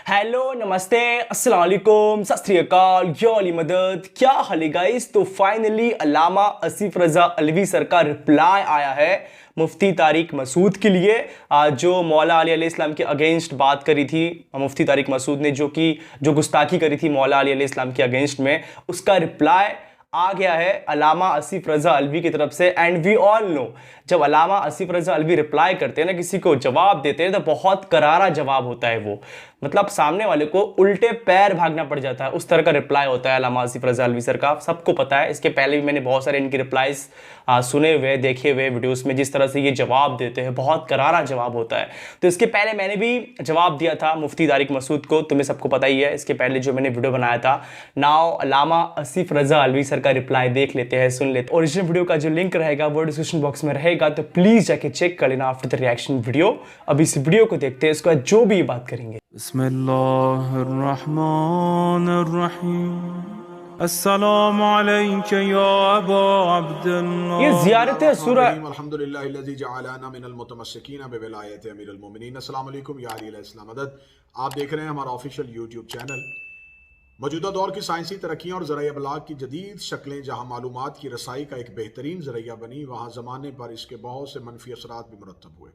Hello नमस्ते अस्सलाम वालेकुम सत श्री अकाल या अली मदद। क्या हाल है गाइस। तो फाइनली अल्लामा आसिफ रजा अलवी सर का रिप्लाई आया है मुफ्ती तारिक मसूद के लिए, जो मौला अली अलैहिस्सलाम के अगेंस्ट बात करी थी। मुफ्ती तारिक मसूद ने जो गुस्ताखी करी थी मौला अली अलैहिस्सलाम के अगेंस्ट में, उसका रिप्लाई आ गया है अल्लामा आसिफ रजा अलवी की तरफ से। एंड वी ऑल नो, जब अल्लामा आसिफ रजा अलवी रिप्लाई करते हैं ना, किसी को जवाब देते हैं, तो बहुत करारा जवाब होता है वो। मतलब सामने वाले को उल्टे पैर भागना पड़ जाता है, उस तरह का रिप्लाई होता है अल्लामा आसिफ रजा अलवी सर का। सबको पता है, इसके पहले भी मैंने बहुत सारे इनके रिप्लाईज सुने हुए देखे हुए वीडियोस में, जिस तरह से ये जवाब देते हैं बहुत करारा जवाब होता है। तो इसके पहले मैंने भी जवाब दिया था मुफ्ती तारिक मसूद को, तुम्हें सबको पता ही है। इसके पहले जो मैंने वीडियो बनाया था, नाउ अल्लामा आसिफ रजा अलवी सर का रिप्लाई देख लेते हैं, सुन लेते हैं। ओरिजिनल वीडियो का जो लिंक रहेगा वो डिस्क्रिप्शन बॉक्स में रहेगा, तो प्लीज जाके चेक कर लेना आफ्टर द रिएक्शन वीडियो। अब इस वीडियो को देखते हैं, इसके बाद जो भी बात करेंगे। अस्सलामु अलैका या अबा अब्दुल्लाह। ये ज़ियारत सूरह अल्हम्दुलिल्लाहिल्लज़ी जअलना मिनल मुतमस्सिकीन बिविलायति अमीरुल मोमिनीन। अस्सलाम वालेकुम या अली अलैहिस्सलाम मदद। आप देख रहे हैं हमारा ऑफिशियल यूट्यूब चैनल। मौजूदा दौर की साइंसी तरक्कियाँ और ज़राए अबलाग की जदीद शक्लें जहाँ मालूमात की रसाई का एक बेहतरीन ज़रिया बनी, वहाँ ज़माने पर इसके बहुत से मनफी असरात भी मुरतब हुए।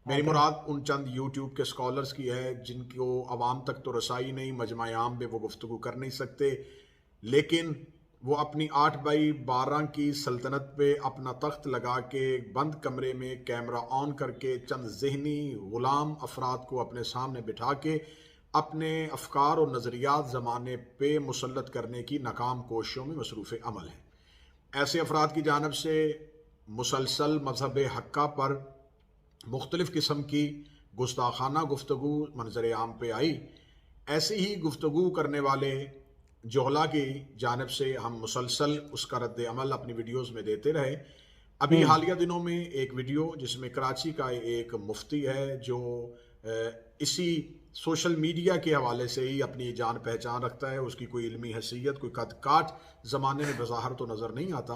मेरी मुराद उन चंद यूट्यूब के स्कॉलर्स की है जिनको अवाम तक तो रसाई नहीं, मजमा आम में वो गुफ्तगू कर नहीं सकते, लेकिन वो अपनी 8x12 की सल्तनत पे अपना तख्त लगा के बंद कमरे में कैमरा ऑन करके चंद जहनी गुलाम अफराद को अपने सामने बिठा के अपने अफकार और नज़रियात ज़माने पे मुसल्लत करने की नाकाम कोशिशों में मसरूफ़ अमल है। ऐसे अफराद की जानब से मुसलसल मजहब हक्का पर मुख्तलिफ़ किस्म की गुस्ताखाना गुफ्तगू मंजर आम पे आई। ऐसी ही गुफ्तगू करने वाले जोहला की जानब से हम मुसलसल उसका रद्द अमल अपनी वीडियोज़ में देते रहे। अभी हालिया दिनों में एक वीडियो जिसमें कराची का एक मुफ्ती है जो इसी सोशल मीडिया के हवाले से ही अपनी जान पहचान रखता है, उसकी कोई इल्मी हैसियत, कोई कद काट ज़माने में बज़ाहिर तो नज़र नहीं आता।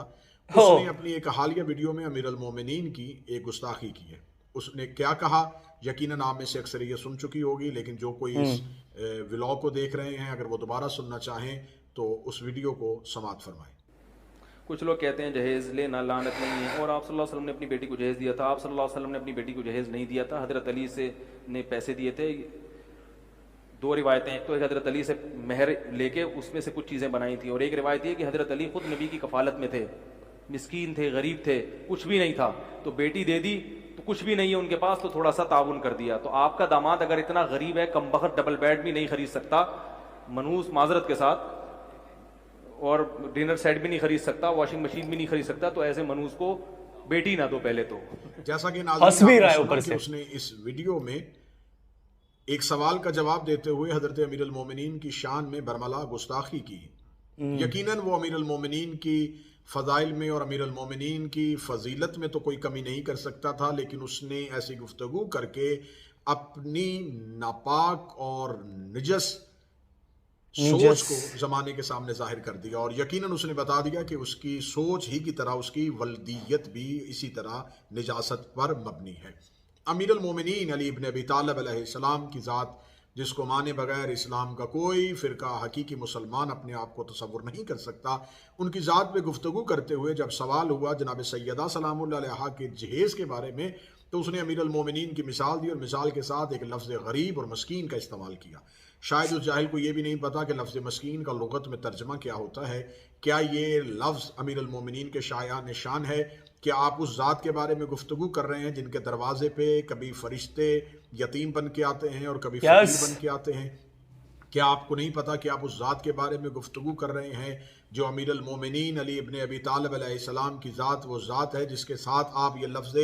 उसने अपनी एक हालिया वीडियो में अमीरुल मोमिनीन की एक गुस्ताखी की है। उसने क्या कहा, यकीनन आप में से अक्सर ये सुन चुकी होगी, लेकिन जो कोई इस व्लॉग को देख रहे हैं, अगर वो दोबारा सुनना चाहें तो उस वीडियो को समाअत फरमाएं। कुछ लोग कहते हैं जहेज़ लेना लानत नहीं है, और आप सल्लल्लाहु अलैहि वसल्लम ने अपनी बेटी को जहेज़ दिया था। आप सल्लल्लाहु अलैहि वसल्लम ने अपनी बेटी को जहेज़ नहीं दिया था, हज़रत अली से ने पैसे दिए थे। दो रिवायतें, एक तो हज़रत अली से महर लेके उसमें से कुछ चीज़ें बनाई थी, और एक रिवायत ये कि हज़रत अली खुद नबी की कफ़ालत में थे, मिस्कीन थे, गरीब थे, कुछ भी नहीं था, तो बेटी दे दी, तो कुछ भी नहीं है उनके पास, तो थोड़ा सा ताउन कर दिया। तो आपका दामाद अगर इतना गरीब है, कमबख्त डबल बेड भी नहीं खरीद सकता, मनूस माजरत के साथ, और डिनर सेट भी नहीं खरीद सकता, वॉशिंग मशीन भी नहीं खरीद सकता, तो ऐसे मनूस को बेटी ना दो पहले तो। जैसा कि नाज़रीन उसने इस वीडियो में एक सवाल का जवाब देते हुए हजरत अमीरुल मोमिनीन की शान में बरमला गुस्ताखी की। यकीनन वो अमीरुल मोमिनीन की फ़ज़ाइल में और अमीरुल मोमिनीन की फजीलत में तो कोई कमी नहीं कर सकता था, लेकिन उसने ऐसी गुफ्तगू करके अपनी नापाक और निजस सोच को ज़माने के सामने जाहिर कर दिया, और यकीनन उसने बता दिया कि उसकी सोच ही की तरह उसकी वल्दियत भी इसी तरह निजासत पर मबनी है। अमीरुल मोमिनीन अली इब्न अबी तालिब अलैहिस्सलाम की ज़ात, जिसको माने बगैर इस्लाम का कोई फ़िरका हकीकी मुसलमान अपने आप को तसव्वुर नहीं कर सकता, उनकी ज़ात पे गुफ्तगू करते हुए जब सवाल हुआ जनाब सैयदा सलामुल्लाह अलैहा के जहेज़ के बारे में, तो उसने अमीरुल मोमिनीन की मिसाल दी, और मिसाल के साथ एक लफ्ज़ गरीब और मस्कीन का इस्तेमाल किया। शायद उस जाहिल को यह भी नहीं पता कि लफ्ज़ मस्कीन का लुगत में तर्जमा क्या होता है। क्या ये लफ्ज़ अमीरुल मोमिनीन के शाया निशान है? क्या आप उस ज़ात के बारे में गुफ्तगू कर रहे हैं जिनके दरवाजे पे कभी फरिश्ते यतीम बन के आते हैं और कभी फकीर बन के आते हैं? क्या आपको नहीं पता कि आप उस ज़ात के बारे में गुफ्तगू कर रहे हैं जो अमीरुल मोमिनीन अली इब्न अबी तालिब अलैहिस्सलाम की ज़ात वो ज़ात है जिसके साथ आप ये लफ्ज़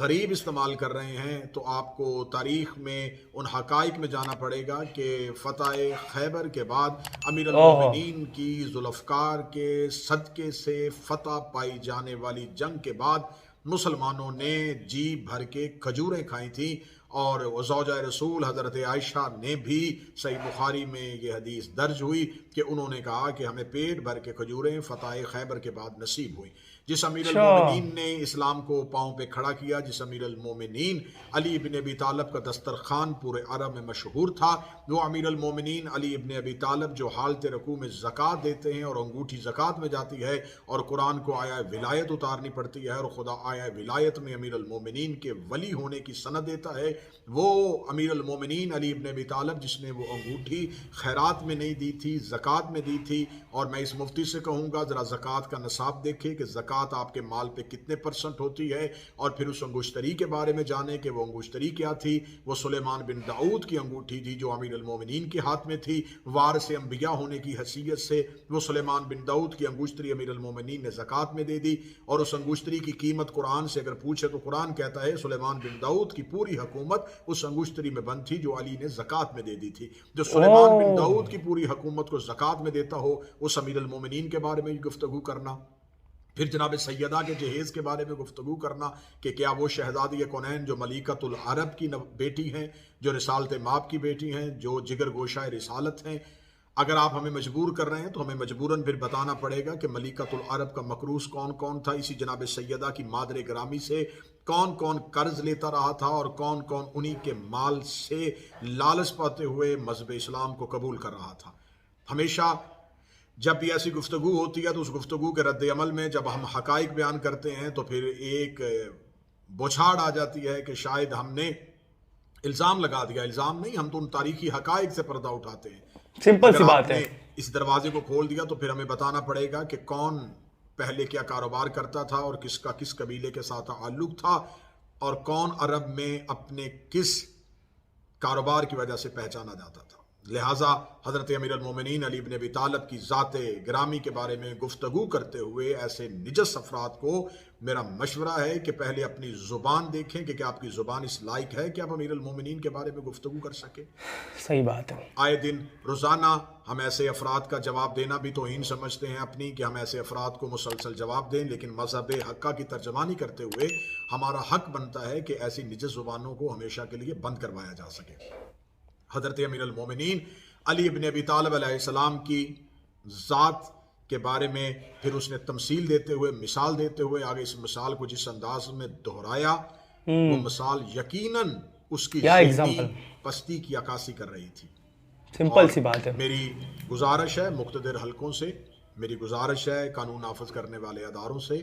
गरीब इस्तेमाल कर रहे हैं? तो आपको तारीख़ में उन हक़ाइक़ में जाना पड़ेगा कि फ़तह खैबर के बाद अमीरुल मोमिनीन की जुल्फ़कार के सदक़े से फ़तह पाई जाने वाली जंग के बाद मुसलमानों ने जी भर के खजूरें खाई थी, और ज़ौजा रसूल हज़रत आयशा ने भी सही बुखारी में ये हदीस दर्ज हुई कि उन्होंने कहा कि हमें पेट भर के खजूरें फ़तह खैबर के बाद नसीब हुई। जिस अमीर अल मोमिनीन ने इस्लाम को पांव पे खड़ा किया, जिस अमीर अल मोमिनीन अली इब्न अबी तालिब का दस्तरखान पूरे अरब में मशहूर था, वो अमीर अल मोमिनीन अली इब्न अबी तालिब जो हालत रकू में ज़कात देते हैं और अंगूठी ज़कात में जाती है और कुरान को आया विलायत उतारनी पड़ती है और खुदा आया विलायत में अमीर अल मोमिनीन के वली होने की सनद देता है, वो अमीर अल मोमिनीन अली इब्न अबी तालिब जिसने वो अंगूठी खैरात में नहीं दी थी, ज़कात में दी थी। और मैं इस मुफ्ती से कहूँगा ज़रा ज़कात का नसाब देखे कि ज़कात आपके माल पे कितने % होती है, और फिर उस अंगूश्तरी के बारे में जाने कि वो अंगूश्तरी क्या थी। वो सुलेमान बिन दाऊद की अंगूठी थी जो अमीर अल मोमिनीन के हाथ में थी, वारिस अंबिया होने की हैसियत से वो सुलेमान बिन दाऊद की अंगूश्तरी अमीर अल मोमिनीन ने ज़कात में दे दी। और उस अंगूश्तरी की कीमत कुरान से अगर पूछे तो कुरान कहता है सुलेमान बिन दाऊद की पूरी हुकूमत उस अंगूश्तरी में बंद थी जो अली ने ज़कात में दे दी थी। जो सुलेमान बिन दाऊद की पूरी हुकूमत को ज़कात में देता हो उस अमीर अल मोमिनीन के बारे में गुफ्तगू करना। फिर जनाब सैयदा के जहेज के बारे में गुफ्तगू करना कि क्या वो शहजादी कौनैन जो मलिकतुल अरब की बेटी हैं, जो रिसालत माप की बेटी हैं, जो जिगर गोशाए रिसालत हैं, अगर आप हमें मजबूर कर रहे हैं तो हमें मजबूरन फिर बताना पड़ेगा कि मलिकतुल अरब का मकरूस कौन कौन था। इसी जनाब सैयदा की मादर ग्रामी से कौन कौन कर्ज लेता रहा था और कौन कौन उन्हीं के माल से लालच पाते हुए मजहब इस्लाम को कबूल कर रहा था। हमेशा जब भी ऐसी गुफ्तगू होती है तो उस गुफ्तगू के रद्द अमल में जब हम हकाइक बयान करते हैं तो फिर एक बौछार आ जाती है कि शायद हमने इल्ज़ाम लगा दिया। इल्ज़ाम नहीं, हम तो उन तारीखी हकाइक से पर्दा उठाते हैं। सिंपल सी बात है। इस दरवाजे को खोल दिया तो फिर हमें बताना पड़ेगा कि कौन पहले क्या कारोबार करता था और किसका किस कबीले के साथ ताल्लुक था और कौन अरब में अपने किस कारोबार की वजह से पहचाना जाता था। लिहाजा हज़रत अमीर अल मोमिनीन अली इब्न अबी तालिब की ज़ाते गिरामी के बारे में गुफ्तगू करते हुए ऐसे निजस अफराद को मेरा मशवरा है कि पहले अपनी ज़ुबान देखें कि क्या आपकी ज़ुबान इस लायक है कि आप अमीर अल मोमिनीन के बारे में गुफ्तगू कर सके। सही बात है। आए दिन रोज़ाना हम ऐसे अफराद का जवाब देना भी तौहीन समझते हैं अपनी कि हम ऐसे अफराद को मुसलसल जवाब दें, लेकिन मज़हब हक़्क़ा की तर्जमानी करते हुए हमारा हक़ बनता है कि ऐसी निजस ज़ुबानों को हमेशा के लिए बंद करवाया जा सके। हज़रत अमीर अल मोमिनीन अली इब्न अबी तालिब अलैहिस्सलाम की ज़ात के बारे में फिर उसने तमसील देते हुए, मिसाल देते हुए आगे इस मिसाल को जिस अंदाज में दोहराया वो मिसाल यकीनन उसकी पस्ती की अक्कासी कर रही थी। सिंपल सी बात है। मेरी गुजारिश है मुक़्तदिर हलकों से, मेरी गुजारिश है कानून नाफिज करने वाले अदारों से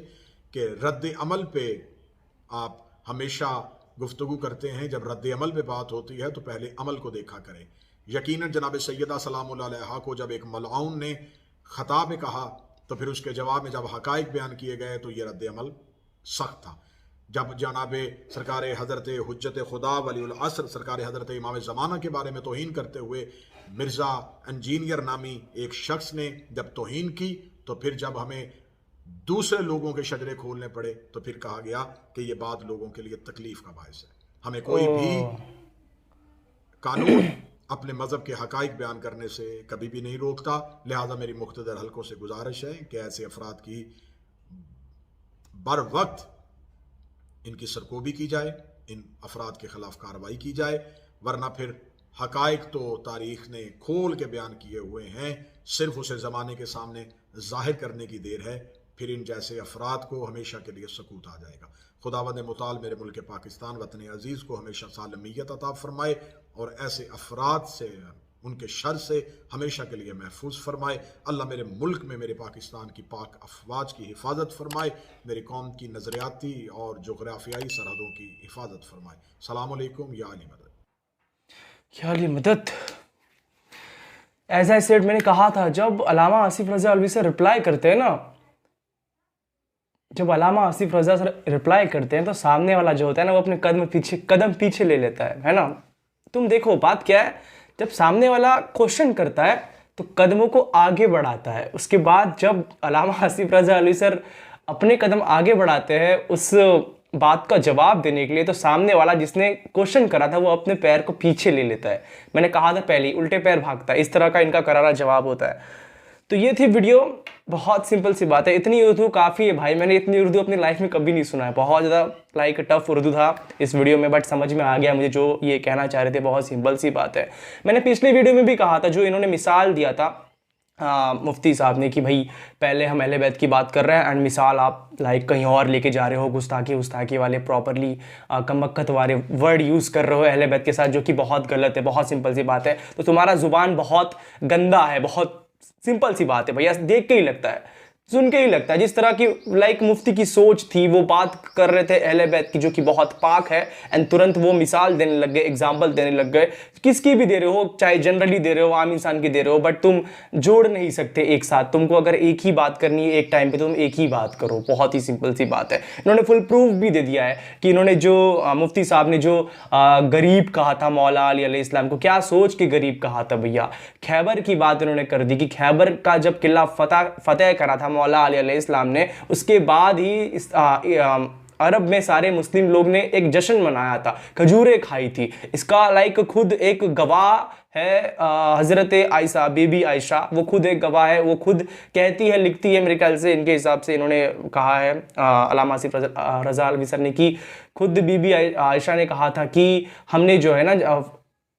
कि रद्द अमल पे आप हमेशा गुफ्तगू करते हैं। जब रद्द अमल पे बात होती है तो पहले अमल को देखा करें। यकीनन जनाब सैयदा सलामुल्लाह अलैहा को जब एक मलआउन ने ख़ता पे कहा तो फिर उसके जवाब में जब हकाइक बयान किए गए तो ये रद्द अमल सख्त था। जब जनाब सरकार हज़रत हुज्जत खुदा वलीउल असर सरकार हज़रत इमाम ज़माना के बारे में तौहीन करते हुए मिर्ज़ा इंजीनियर नामी एक शख्स ने जब तौहीन की तो फिर जब हमें दूसरे लोगों के शजरे खोलने पड़े तो फिर कहा गया कि ये बात लोगों के लिए तकलीफ का बायस है। हमें कोई भी कानून अपने मज़हब के हकाइक बयान करने से कभी भी नहीं रोकता। लिहाजा मेरी मुख्तदर हलकों से गुजारिश है कि ऐसे अफराद की बर वक्त इनकी सरकोबी की जाए, इन अफराद के खिलाफ कार्रवाई की जाए, वरना फिर हकाइक तो तारीख ने खोल के बयान किए हुए हैं, सिर्फ उसे ज़माने के सामने जाहिर करने की देर है। फिर इन जैसे अफराद को हमेशा के लिए सकूत आ जाएगा। खुदावंद मुताल मेरे मुल्क पाकिस्तान वतन अजीज़ को हमेशा सालमियत अता फरमाए और ऐसे अफराद से उनके शर से हमेशा के लिए महफूज फरमाए। अल्लाह मेरे मुल्क में मेरे पाकिस्तान की पाक अफवाज की हिफाजत फरमाए, मेरी कौम की नज़रियाती और जोग्राफियाई सरहदों की हिफाजत फरमाए। सलाम अलैकुम या अली मदद। या अली मदद। एज आई सेड, मैंने कहा था जब अल्लामा आसिफ रज़ा अलवी से रिप्लाई करते हैं ना, जब अल्लामा आसिफ रज़ा से रिप्लाई करते हैं तो सामने वाला जो होता है ना वो अपने कदम पीछे ले लेता है ना। तुम देखो बात क्या है, जब सामने वाला क्वेश्चन करता है तो कदमों को आगे बढ़ाता है। उसके बाद जब अल्लामा आसिफ रज़ा अलवी सर अपने कदम आगे बढ़ाते हैं उस बात का जवाब देने के लिए, तो सामने वाला जिसने क्वेश्चन करा था वो अपने पैर को पीछे ले लेता है। मैंने कहा था पहले ही, उल्टे पैर भागता है। इस तरह का इनका करारा जवाब होता है। तो ये थी वीडियो, बहुत सिंपल सी बात है। इतनी उर्दू काफ़ी है भाई, मैंने इतनी उर्दू अपनी लाइफ में कभी नहीं सुना है। बहुत ज़्यादा टफ उर्दू था इस वीडियो में, बट समझ में आ गया मुझे जो ये कहना चाह रहे थे। बहुत सिंपल सी बात है। मैंने पिछले वीडियो में भी कहा था, जो इन्होंने मिसाल दिया था मुफ्ती साहब ने कि भाई पहले हम अहले बैत की बात कर रहे हैं एंड मिसाल आप लाइक कहीं और लेके जा रहे हो, गुस्ताखी वाले प्रॉपरली कमबख्त वाले वर्ड यूज़ कर रहे हो अहले बैत के साथ, जो कि बहुत गलत है। बहुत सिंपल सी बात है, तो तुम्हारा ज़ुबान बहुत गंदा है। बहुत सिंपल सी बात है भैया, देख के ही लगता है, सुन के ही लगता है। जिस तरह की लाइक मुफ्ती की सोच थी, वो बात कर रहे थे अहले बैत की जो कि बहुत पाक है, एंड तुरंत वो मिसाल देने लग गए, एग्जाम्पल देने लग गए। किसकी भी दे रहे हो, चाहे जनरली दे रहे हो, आम इंसान की दे रहे हो, बट तुम जोड़ नहीं सकते एक साथ। तुमको अगर एक ही बात करनी है एक टाइम पे, तुम एक ही बात करो। बहुत ही सिंपल सी बात है। इन्होंने फुल प्रूफ भी दे दिया है कि इन्होंने जो मुफ्ती साहब ने जो गरीब कहा था मौला अली अलैहिस्सलाम को, क्या सोच के गरीब कहा था भैया। खैबर की बात इन्होंने कर दी कि खैबर का जब किला फतेह करा था मौला अली अलैहिस्सलाम ने, उसके बाद ही इस अरब में सारे मुस्लिम लोग ने एक जश्न मनाया था, खजूरें खाई थी। इसका लाइक खुद एक गवाह है हज़रत आयशा, बीबी आयशा, वो खुद एक गवाह है। वो खुद कहती है, लिखती है, मेरे ख्याल से इनके हिसाब से इन्होंने कहा है अल्लामा आसिफ रज़ा अलवी सर ने, कि खुद बीबी आयशा ने कहा था कि हमने जो है ना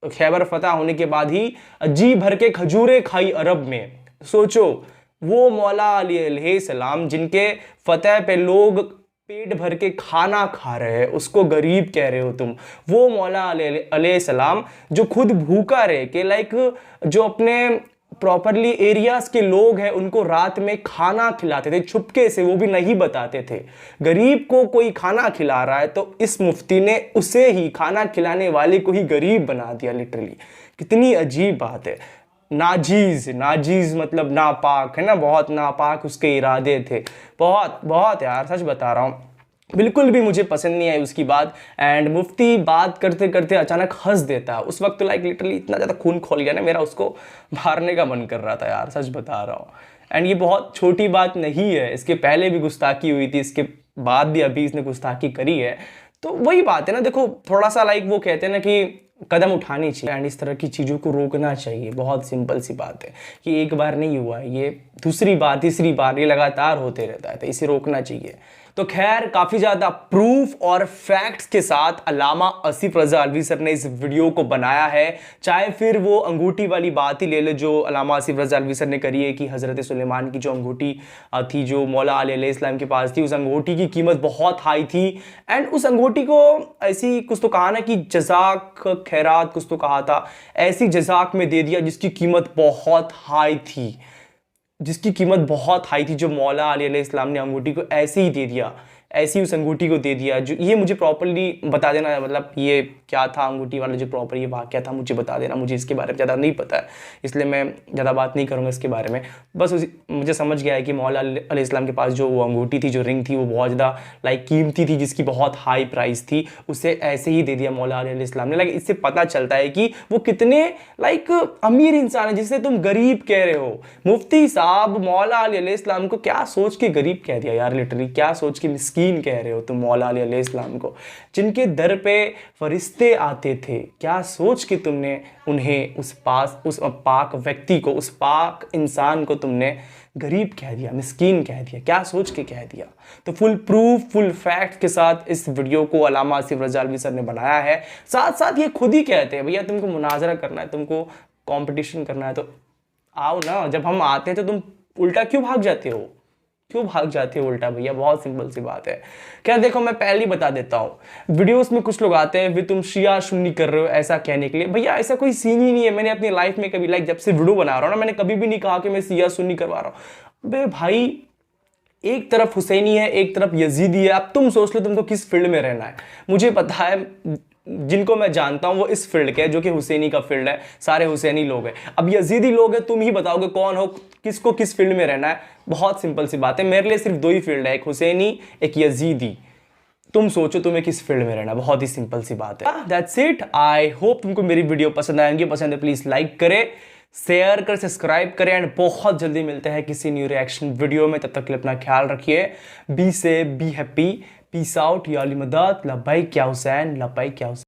खैबर फतह होने के बाद ही जी भर के खजूरें खाई अरब में। सोचो, वो मौला अली अलैहिस्सलाम जिनके फतेह पे लोग पेट भर के खाना खा रहे हैं, उसको गरीब कह रहे हो तुम। वो मौला अली अलैहिस्सलाम जो खुद भूखा रहे के लाइक जो अपने प्रॉपरली एरियाज के लोग हैं उनको रात में खाना खिलाते थे छुपके से, वो भी नहीं बताते थे। गरीब को कोई खाना खिला रहा है तो इस मुफ्ती ने उसे ही, खाना खिलाने वाले को ही गरीब बना दिया लिटरली। कितनी अजीब बात है। नाजीज मतलब नापाक है ना, बहुत नापाक उसके इरादे थे। बहुत यार, सच बता रहा हूँ, बिल्कुल भी मुझे पसंद नहीं आई उसकी बात। एंड मुफ्ती बात करते करते अचानक हंस देता है। उस वक्त तो लाइक लिटरली इतना ज़्यादा खून खोल गया ना मेरा, उसको मारने का मन कर रहा था यार, सच बता रहा हूँ। एंड ये बहुत छोटी बात नहीं है, इसके पहले भी गुस्ताखी हुई थी, इसके बाद भी अभी इसने गुस्ताखी करी है। तो वही बात है ना, देखो थोड़ा सा लाइक वो कहते हैं ना कि कदम उठानी चाहिए एंड इस तरह की चीज़ों को रोकना चाहिए। बहुत सिंपल सी बात है कि एक बार नहीं हुआ है, ये दूसरी बार तीसरी बार ये लगातार होते रहता है, तो इसे रोकना चाहिए। तो खैर, काफ़ी ज़्यादा प्रूफ और फैक्ट्स के साथ अल्लामा आसिफ रज़ा अलवी सर ने इस वीडियो को बनाया है। चाहे फिर वो अंगूठी वाली बात ही ले ले जो अल्लामा आसिफ रज़ा अलवी सर ने करी है कि हज़रत सुलेमान की जो अंगूठी थी जो मौला अली अलैहिस्सलाम के पास थी, उस अंगूठी की कीमत बहुत हाई थी। एंड उस अंगूठी को ऐसी कुछ तो कहा ना कि जज़ाक खैरात, कुछ तो कहा था, ऐसी जज़ाक में दे दिया जिसकी कीमत बहुत हाई थी, जो मौला अली अलैहिस्सलाम ने अंगूठी को ऐसे ही दे दिया, ऐसी उस अंगूठी को दे दिया। जो ये मुझे प्रॉपरली बता देना, मतलब ये क्या था अंगूठी वाला जो प्रॉपर ये वाक़या था, मुझे बता देना। मुझे इसके बारे में ज़्यादा नहीं पता है, इसलिए मैं ज़्यादा बात नहीं करूँगा इसके बारे में। बस मुझे समझ गया है कि मौला अलैहिस्सलाम के पास जो वो अंगूठी थी, जो रिंग थी, वो बहुत ज़्यादा लाइक कीमती थी, जिसकी बहुत हाई प्राइस थी, उसे ऐसे ही दे दिया मौला अलैहिस्सलाम ने। लाइक इससे पता चलता है कि वो कितने लाइक अमीर इंसान है जिसे तुम गरीब कह रहे हो। मुफ्ती साहब मौला अली अलैहिस्सलाम को क्या सोच के गरीब कह दिया यार, लिटरली क्या सोच के मिस्कीन कह रहे हो तुम मौला अली अलैहिस्सलाम को, जिनके दर पे फरिश्ते आते थे। क्या सोच के तुमने उन्हें उस पाक व्यक्ति को, उस पाक इंसान को तुमने गरीब कह दिया, मिस्कीन कह दिया, क्या सोच के कह दिया। तो फुल प्रूफ फुल फैक्ट के साथ इस वीडियो को अल्लामा आसिफ रज़ा अलवी सर ने बनाया है। साथ साथ ये खुद ही कहते हैं भैया तुमको मुनाजरा करना है, तुमको कंपटीशन करना है तो आओ ना, जब हम आते हैं तो तुम उल्टा क्यों भाग जाते हो, उल्टा भैया। बहुत सिंपल सी बात है। क्या देखो, मैं पहले ही बता देता हूँ, वीडियोस में कुछ लोग आते हैं भी तुम शिया सुन्नी कर रहे हो ऐसा कहने के लिए। भैया ऐसा कोई सीन ही नहीं है। मैंने अपनी लाइफ में कभी लाइक जब से वीडियो बना रहा हूँ ना, मैंने कभी भी नहीं कहा कि मैं शिया सुन्नी करवा रहा हूँ। बे भाई, एक तरफ हुसैनी है, एक तरफ यजीदी है। अब तुम सोच लो तुमको किस फील्ड में रहना है। मुझे पता है जिनको मैं जानता हूं वो इस फील्ड के, जो कि हुसैनी का फील्ड है, सारे हुसैनी लोग हैं। अब यजीदी लोग हैं, तुम ही बताओगे कौन हो, किसको किस फील्ड में रहना है। बहुत सिंपल सी बात है, मेरे लिए सिर्फ दो ही फील्ड है, एक हुसैनी एक यजीदी। तुम सोचो तुम्हें किस फील्ड में रहना, बहुत ही सिंपल सी बात है। That's it. आई होप तुमको मेरी वीडियो पसंद आएंगी। पसंद है प्लीज लाइक करें, शेयर कर, सब्सक्राइब करें एंड बहुत जल्दी मिलते हैं किसी न्यू रिएक्शन वीडियो में। तब तक के लिए अपना ख्याल रखिए। बी से बी हैप्पी, पीस आउट, या अली मदद, लब्बैक या हुसैन, लब्बैक या हुसैन।